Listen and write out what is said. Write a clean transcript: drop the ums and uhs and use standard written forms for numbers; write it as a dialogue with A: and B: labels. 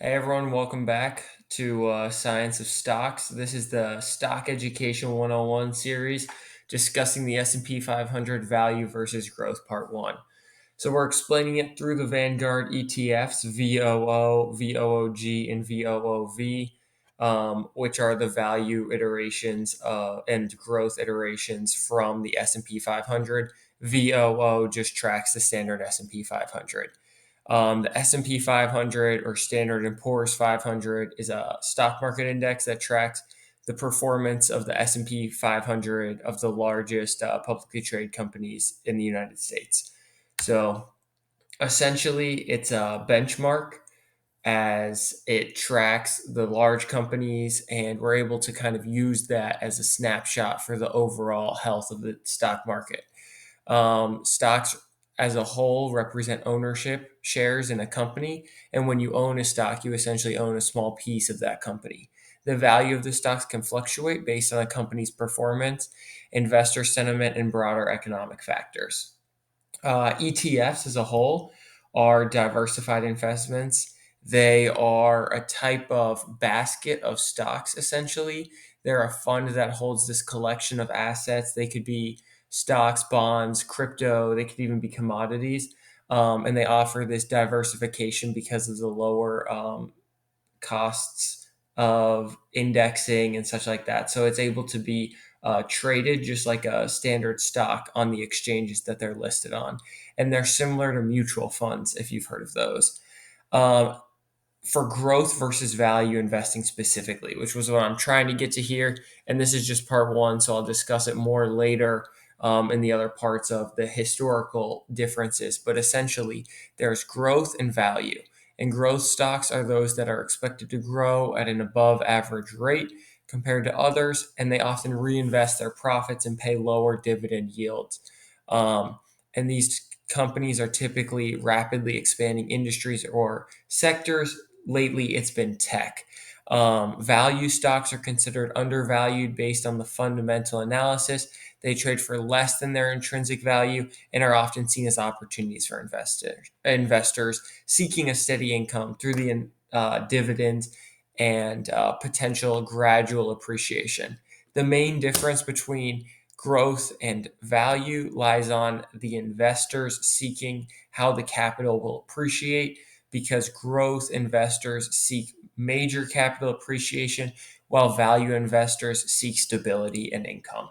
A: Hey everyone, welcome back to Science of Stocks. This is the Stock Education 101 series discussing the S&P 500 Value versus Growth Part 1. So we're explaining it through the Vanguard ETFs, VOO, VOOG, and VOOV, which are the value iterations and growth iterations from the S&P 500. VOO just tracks the standard S&P 500. The S&P 500 or Standard and Poor's 500 is a stock market index that tracks the performance of the S&P 500 of the largest publicly traded companies in the United States. So essentially, it's a benchmark as it tracks the large companies, and we're able to kind of use that as a snapshot for the overall health of the stock market. Stocks as a whole represent ownership shares in a company. And when you own a stock, you essentially own a small piece of that company. The value of the stocks can fluctuate based on a company's performance, investor sentiment, and broader economic factors. ETFs as a whole are diversified investments. They are a type of basket of stocks, essentially. They're a fund that holds this collection of assets. They could be stocks, bonds, crypto, they could even be commodities. And they offer this diversification because of the lower costs of indexing and such like that. So it's able to be traded just like a standard stock on the exchanges that they're listed on. And they're similar to mutual funds, if you've heard of those. Um, for growth versus value investing specifically, which was what I'm trying to get to here. And this is just part one, so I'll discuss it more later in the other parts of the historical differences. But essentially, there's growth and value. And growth stocks are those that are expected to grow at an above average rate compared to others, and they often reinvest their profits and pay lower dividend yields. And these companies are typically rapidly expanding industries or sectors. Lately, it's been tech. Value stocks are considered undervalued based on the fundamental analysis. They trade for less than their intrinsic value and are often seen as opportunities for investors seeking a steady income through the dividends and potential gradual appreciation. The main difference between growth and value lies on the investors seeking how the capital will appreciate, because growth investors seek major capital appreciation while value investors seek stability and income.